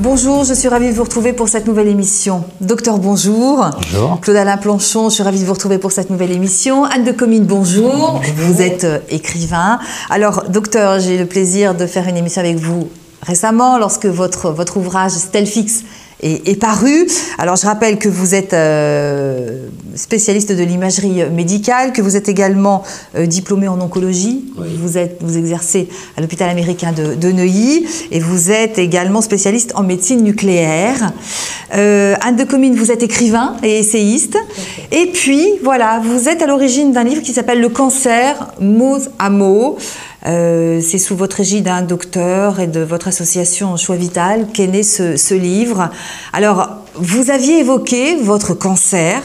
Bonjour, je suis ravie de vous retrouver pour cette nouvelle émission. Docteur, bonjour. Bonjour. Claude-Alain Planchon, je suis ravie de vous retrouver pour cette nouvelle émission. Anne de Comines, bonjour. Bonjour. Vous êtes écrivain. Alors, docteur, j'ai eu le plaisir de faire une émission avec vous récemment lorsque votre ouvrage Stelfix est paru. Alors, je rappelle que vous êtes spécialiste de l'imagerie médicale, que vous êtes également diplômé en oncologie. Oui. Vous exercez à l'hôpital américain de Neuilly et vous êtes également spécialiste en médecine nucléaire. Anne de Comines, vous êtes écrivain et essayiste. Okay. Et puis, voilà, vous êtes à l'origine d'un livre qui s'appelle Le cancer, mot à mot. C'est sous votre égide, docteur, et de votre association Choix Vital qu'est né ce livre. Alors, vous aviez évoqué votre cancer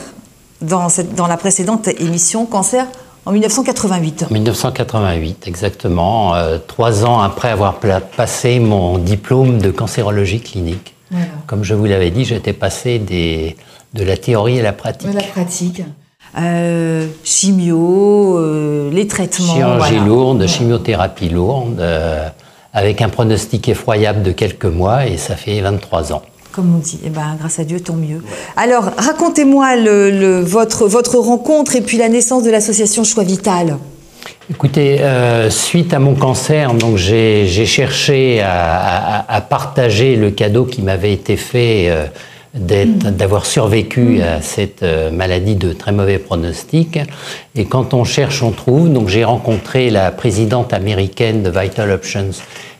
dans la précédente émission, cancer en 1988. 1988, exactement. 3 ans après avoir passé mon diplôme de cancérologie clinique. Voilà. Comme je vous l'avais dit, j'étais passé de la théorie à la pratique. De la pratique. Chimio, les traitements. Chirurgie lourde, chimiothérapie lourde, avec un pronostic effroyable de quelques mois, et ça fait 23 ans. Comme on dit, eh ben, grâce à Dieu, tant mieux. Alors, racontez-moi votre rencontre et puis la naissance de l'association Choix Vital. Écoutez, suite à mon cancer, donc j'ai cherché à partager le cadeau qui m'avait été fait d'avoir survécu à cette maladie de très mauvais pronostic. Et quand on cherche, on trouve. Donc j'ai rencontré la présidente américaine de Vital Options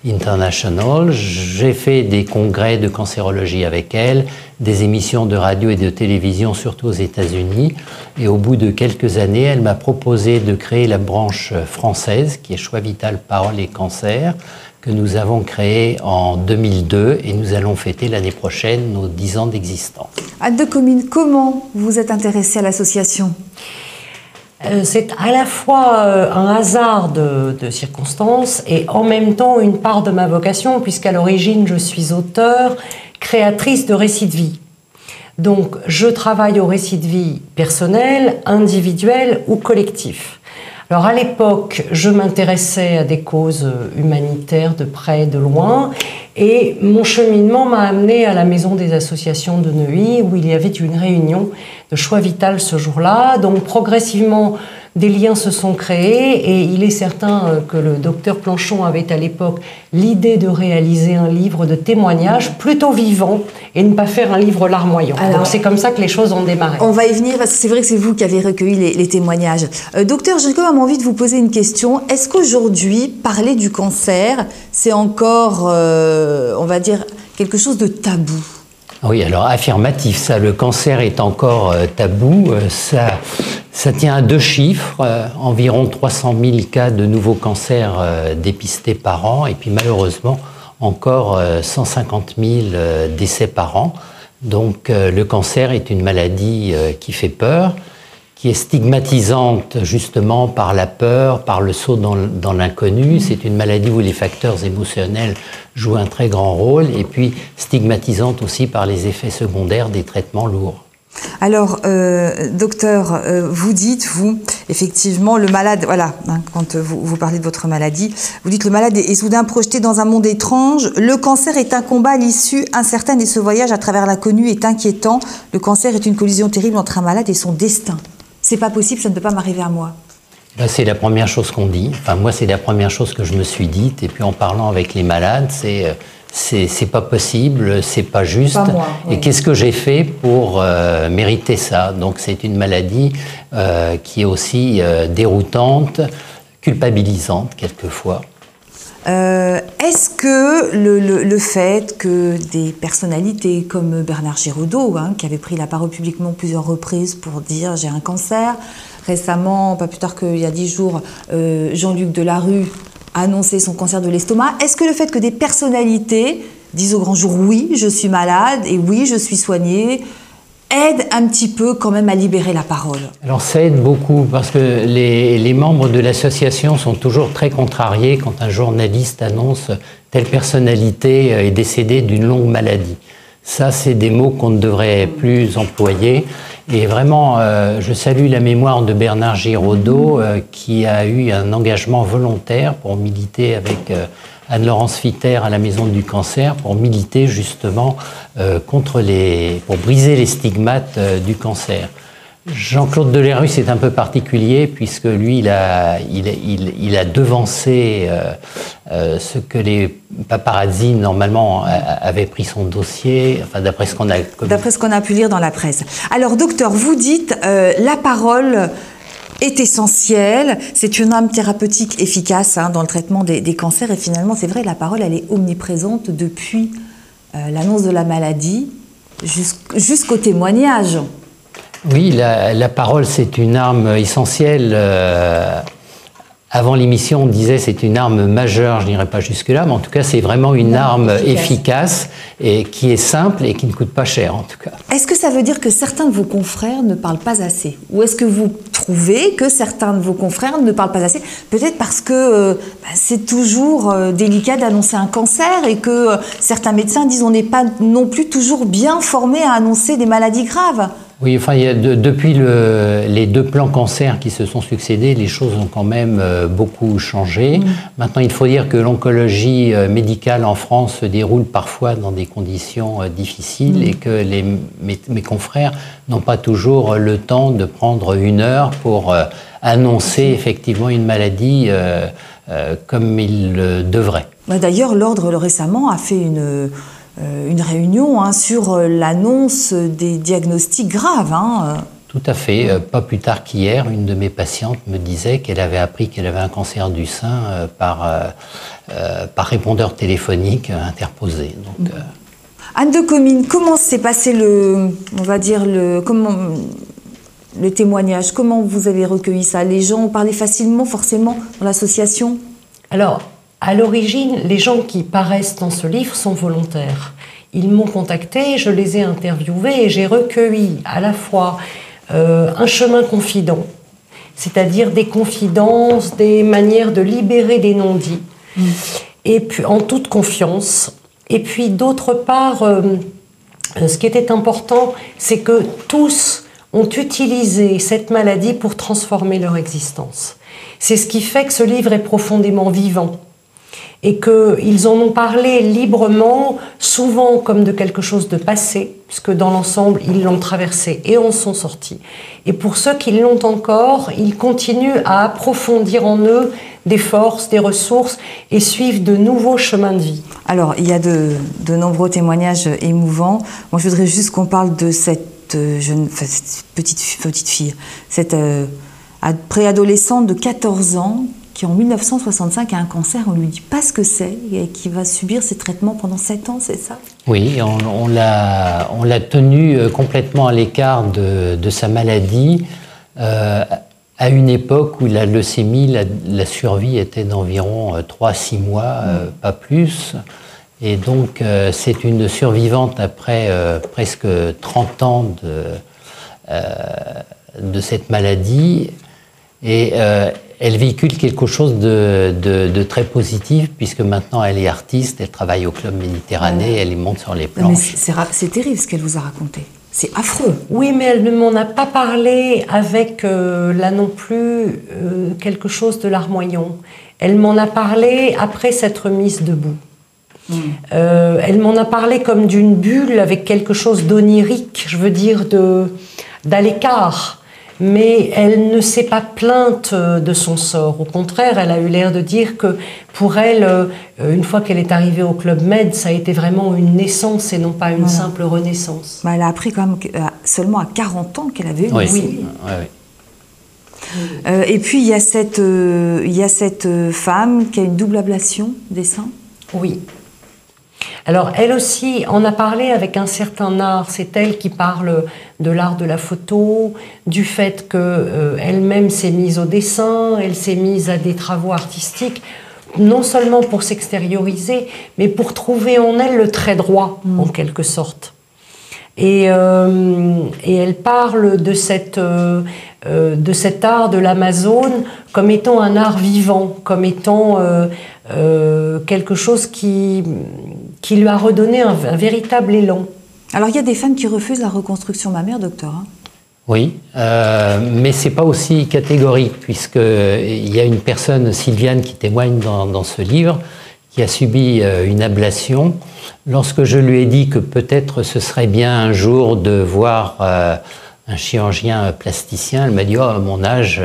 International. J'ai fait des congrès de cancérologie avec elle, des émissions de radio et de télévision, surtout aux États-Unis. Et au bout de quelques années, elle m'a proposé de créer la branche française, qui est Choix Vital Parole et Cancer, que nous avons créé en 2002 et nous allons fêter l'année prochaine nos 10 ans d'existence. Anne de Comines, comment vous êtes intéressée à l'association ? C'est à la fois un hasard de circonstances et en même temps une part de ma vocation, puisqu'à l'origine je suis auteure, créatrice de récits de vie. Donc je travaille aux récits de vie personnels, individuels ou collectifs. Alors à l'époque, je m'intéressais à des causes humanitaires de près et de loin, et mon cheminement m'a amené à la Maison des associations de Neuilly, où il y avait une réunion de Choix Vital ce jour-là. Donc progressivement, des liens se sont créés, et il est certain que le docteur Planchon avait à l'époque l'idée de réaliser un livre de témoignages plutôt vivant et ne pas faire un livre larmoyant. Alors, donc c'est comme ça que les choses ont démarré. On va y venir parce que c'est vrai que c'est vous qui avez recueilli les témoignages. Docteur, j'ai quand même envie de vous poser une question. Est-ce qu'aujourd'hui, parler du cancer, c'est encore, on va dire, quelque chose de tabou ? Oui, alors affirmatif, ça, le cancer est encore tabou. Ça tient à 2 chiffres, environ 300 000 cas de nouveaux cancers dépistés par an, et puis malheureusement encore 150 000 décès par an. Donc le cancer est une maladie qui fait peur, qui est stigmatisante justement par la peur, par le saut dans l'inconnu. C'est une maladie où les facteurs émotionnels jouent un très grand rôle, et puis stigmatisante aussi par les effets secondaires des traitements lourds. Alors, docteur, vous dites, vous, effectivement, le malade, voilà, quand vous parlez de votre maladie, vous dites le malade est soudain projeté dans un monde étrange. Le cancer est un combat à l'issue incertaine et ce voyage à travers l'inconnu est inquiétant. Le cancer est une collision terrible entre un malade et son destin. C'est pas possible, ça ne peut pas m'arriver à moi. Ben, c'est la première chose qu'on dit. Enfin, moi, c'est la première chose que je me suis dite. Et puis, en parlant avec les malades, c'est pas possible, c'est pas juste. Pas moi, oui. Et qu'est-ce que j'ai fait pour mériter ça? Donc, c'est une maladie qui est aussi déroutante, culpabilisante quelquefois. Est-ce que le fait que des personnalités comme Bernard Giraudot, qui avait pris la parole publiquement plusieurs reprises pour dire « j'ai un cancer », récemment, pas plus tard qu'il y a 10 jours, Jean-Luc Delarue a annoncé son cancer de l'estomac, est-ce que le fait que des personnalités disent au grand jour « oui, je suis malade et oui, je suis soignée », aide un petit peu quand même à libérer la parole? Alors ça aide beaucoup parce que les membres de l'association sont toujours très contrariés quand un journaliste annonce telle personnalité est décédée d'une longue maladie. Ça, c'est des mots qu'on ne devrait plus employer. Et vraiment, je salue la mémoire de Bernard Giraudot, qui a eu un engagement volontaire pour militer avec Anne-Laurence Fitter à la Maison du Cancer, pour militer justement pour briser les stigmates du cancer. Jean-Claude Delerue, c'est un peu particulier puisque lui, il a devancé ce que les paparazzi normalement avaient pris son dossier, enfin d'après ce qu'on a pu lire dans la presse. Alors docteur, vous dites la parole est essentielle, c'est une arme thérapeutique efficace dans le traitement des cancers et finalement c'est vrai, la parole elle est omniprésente depuis l'annonce de la maladie jusqu'au témoignage. Oui, la parole, c'est une arme essentielle. Avant l'émission, on disait c'est une arme majeure, je n'irai pas jusque-là, mais en tout cas, c'est vraiment une arme efficace et qui est simple et qui ne coûte pas cher, en tout cas. Est-ce que ça veut dire que certains de vos confrères ne parlent pas assez? Ou est-ce que vous trouvez que certains de vos confrères ne parlent pas assez? Peut-être parce que c'est toujours délicat d'annoncer un cancer et que certains médecins disent on n'est pas non plus toujours bien formés à annoncer des maladies graves. Oui, enfin, depuis les 2 plans cancer qui se sont succédés, les choses ont quand même beaucoup changé. Maintenant, il faut dire que l'oncologie médicale en France se déroule parfois dans des conditions difficiles et que mes confrères n'ont pas toujours le temps de prendre 1 heure pour annoncer effectivement une maladie comme ils le devraient. D'ailleurs, l'Ordre récemment a fait une réunion sur l'annonce des diagnostics graves. Tout à fait. Pas plus tard qu'hier, une de mes patientes me disait qu'elle avait appris qu'elle avait un cancer du sein par répondeur téléphonique interposé. Donc, Anne de Comines, comment s'est passé le témoignage? Comment vous avez recueilli ça? Les gens ont parlé facilement, forcément, dans l'association? Alors, à l'origine, les gens qui paraissent dans ce livre sont volontaires. Ils m'ont contacté, je les ai interviewés et j'ai recueilli à la fois un chemin confident, c'est-à-dire des confidences, des manières de libérer des non-dits, et puis en toute confiance. Et puis d'autre part, ce qui était important, c'est que tous ont utilisé cette maladie pour transformer leur existence. C'est ce qui fait que ce livre est profondément vivant. Et qu'ils en ont parlé librement, souvent comme de quelque chose de passé, puisque dans l'ensemble, ils l'ont traversé et en sont sortis. Et pour ceux qui l'ont encore, ils continuent à approfondir en eux des forces, des ressources et suivent de nouveaux chemins de vie. Alors, il y a de nombreux témoignages émouvants. Moi, je voudrais juste qu'on parle de cette petite fille, cette préadolescente de 14 ans, qui en 1965 a un cancer, on ne lui dit pas ce que c'est, et qui va subir ces traitements pendant 7 ans, c'est ça? Oui, on l'a tenue complètement à l'écart de sa maladie, à une époque où la leucémie, la survie était d'environ 3 à 6 mois, pas plus. Et donc, c'est une survivante après presque 30 ans de cette maladie. Et elle véhicule quelque chose de très positif, puisque maintenant elle est artiste, elle travaille au Club Méditerranée, elle monte sur les planches. C'est terrible ce qu'elle vous a raconté. C'est affreux. Oui, mais elle ne m'en a pas parlé avec là non plus quelque chose de larmoyant. Elle m'en a parlé après s'être mise debout. Elle m'en a parlé comme d'une bulle avec quelque chose d'onirique, je veux dire d'à l'écart. Mais elle ne s'est pas plainte de son sort. Au contraire, elle a eu l'air de dire que pour elle, une fois qu'elle est arrivée au Club Med, ça a été vraiment une naissance et non pas une simple renaissance. Elle a appris quand même seulement à 40 ans qu'elle avait une leucémie. Et puis il y a cette femme qui a une double ablation des seins. Oui. Alors, elle aussi en a parlé avec un certain art. C'est elle qui parle de l'art de la photo, du fait qu'elle-même s'est mise au dessin, elle s'est mise à des travaux artistiques, non seulement pour s'extérioriser, mais pour trouver en elle le trait droit, en quelque sorte. Et elle parle de cet art de l'Amazone comme étant un art vivant, comme étant quelque chose qui lui a redonné un véritable élan. Alors il y a des femmes qui refusent la reconstruction mammaire, docteur. Oui, mais c'est pas aussi catégorique, puisqu'il y a une personne, Sylviane, qui témoigne dans ce livre, qui a subi une ablation. Lorsque je lui ai dit que peut-être ce serait bien un jour de voir un chirurgien plasticien, elle m'a dit « Oh, à mon âge,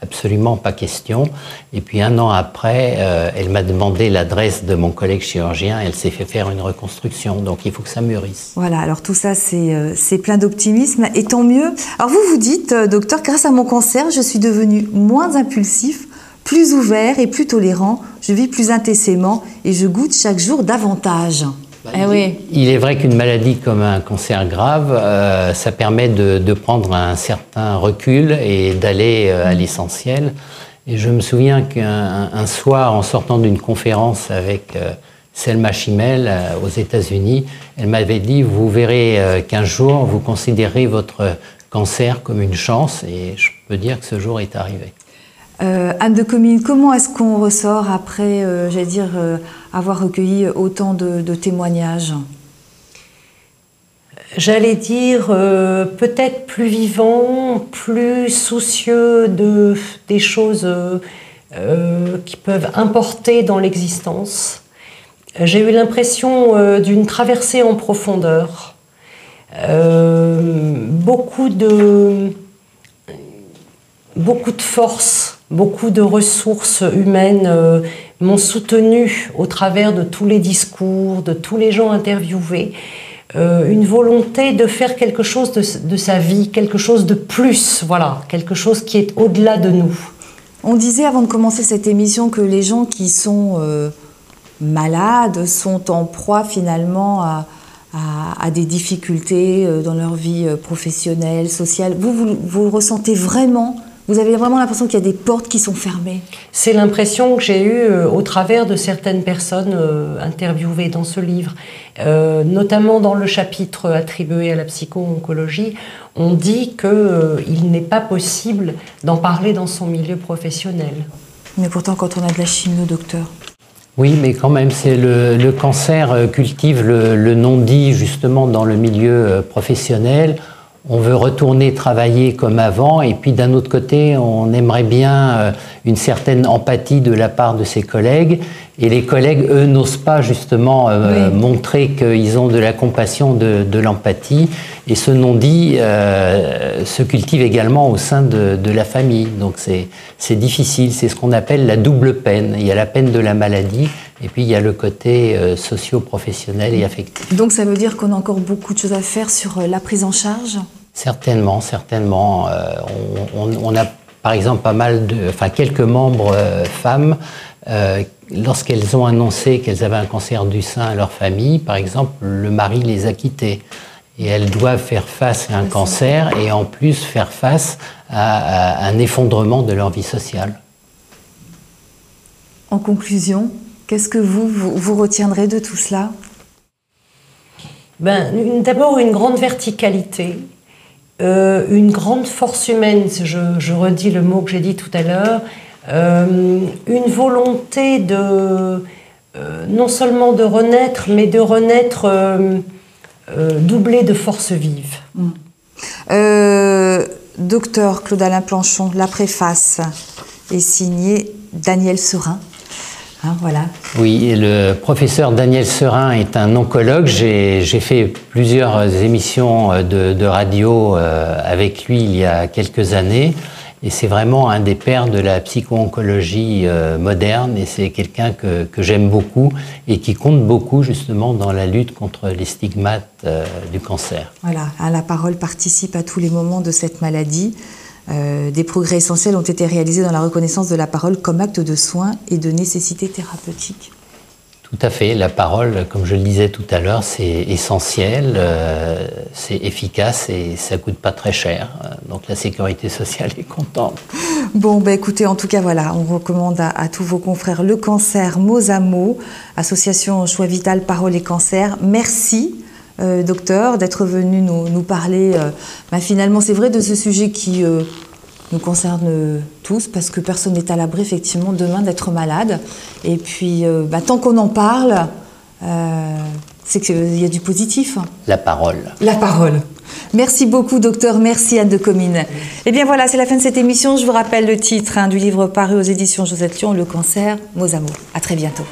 absolument pas question ». Et puis un an après, elle m'a demandé l'adresse de mon collègue chirurgien, elle s'est fait faire une reconstruction. Donc il faut que ça mûrisse. Voilà, alors tout ça, c'est plein d'optimisme, et tant mieux. Alors vous dites, docteur, grâce à mon cancer, je suis devenu moins impulsif, plus ouvert et plus tolérant, je vis plus intensément et je goûte chaque jour davantage. Il est vrai qu'une maladie comme un cancer grave, ça permet de prendre un certain recul et d'aller à l'essentiel. Et je me souviens qu'un soir, en sortant d'une conférence avec Selma Chimel aux États-Unis, elle m'avait dit « Vous verrez qu'un jour, vous considérez votre cancer comme une chance ». Et je peux dire que ce jour est arrivé. Anne de Comines, comment est-ce qu'on ressort après, j'allais dire, avoir recueilli autant de témoignages? J'allais dire peut-être plus vivant, plus soucieux des choses qui peuvent importer dans l'existence. J'ai eu l'impression d'une traversée en profondeur. Beaucoup de force, beaucoup de ressources humaines m'ont soutenue au travers de tous les discours, de tous les gens interviewés. Une volonté de faire quelque chose de sa vie, quelque chose de plus, voilà, quelque chose qui est au-delà de nous. On disait avant de commencer cette émission que les gens qui sont malades sont en proie finalement à des difficultés dans leur vie professionnelle, sociale. Vous le ressentez vraiment? Vous avez vraiment l'impression qu'il y a des portes qui sont fermées? C'est l'impression que j'ai eue au travers de certaines personnes interviewées dans ce livre. Notamment dans le chapitre attribué à la psycho-oncologie, on dit qu'il n'est pas possible d'en parler dans son milieu professionnel. Mais pourtant, quand on a de la chimio, docteur... Oui, mais quand même, le cancer cultive le non-dit justement dans le milieu professionnel. On veut retourner travailler comme avant, et puis d'un autre côté, on aimerait bien une certaine empathie de la part de ses collègues. Et les collègues, eux, n'osent pas justement montrer qu'ils ont de la compassion, de l'empathie. Et ce non-dit se cultive également au sein de la famille. Donc c'est difficile, c'est ce qu'on appelle la double peine. Il y a la peine de la maladie, et puis il y a le côté socio-professionnel et affectif. Donc ça veut dire qu'on a encore beaucoup de choses à faire sur la prise en charge? Certainement, certainement. On a par exemple quelques membres femmes, lorsqu'elles ont annoncé qu'elles avaient un cancer du sein à leur famille, par exemple, le mari les a quittées. Et elles doivent faire face à un cancer et en plus faire face à un effondrement de leur vie sociale. En conclusion, qu'est-ce que vous retiendrez de tout cela? D'abord, une grande verticalité, une grande force humaine, je redis le mot que j'ai dit tout à l'heure, une volonté non seulement de renaître, mais de renaître doublée de force vive. Docteur Claude-Alain Planchon, la préface est signée Daniel Serin. Hein, voilà. Oui, le professeur Daniel Serin est un oncologue. J'ai fait plusieurs émissions de radio avec lui il y a quelques années. Et c'est vraiment un des pères de la psycho-oncologie moderne. Et c'est quelqu'un que j'aime beaucoup et qui compte beaucoup justement dans la lutte contre les stigmates du cancer. Voilà, la parole participe à tous les moments de cette maladie. Des progrès essentiels ont été réalisés dans la reconnaissance de la parole comme acte de soin et de nécessité thérapeutique. Tout à fait. La parole, comme je le disais tout à l'heure, c'est essentiel, c'est efficace et ça coûte pas très cher. Donc la sécurité sociale est contente. Bon, écoutez, en tout cas, voilà, on recommande à tous vos confrères Le Cancer, mots à mots, association Choix Vital, Parole et Cancer. Merci. Docteur, d'être venu nous parler, finalement c'est vrai, de ce sujet qui nous concerne tous, parce que personne n'est à l'abri effectivement demain d'être malade. Et puis tant qu'on en parle, c'est qu'il y a du positif. La parole. La parole. Merci beaucoup, docteur. Merci, Anne de Comines. Eh bien voilà, c'est la fin de cette émission. Je vous rappelle le titre du livre paru aux éditions Josette Lion, Le cancer, nos amours. À très bientôt.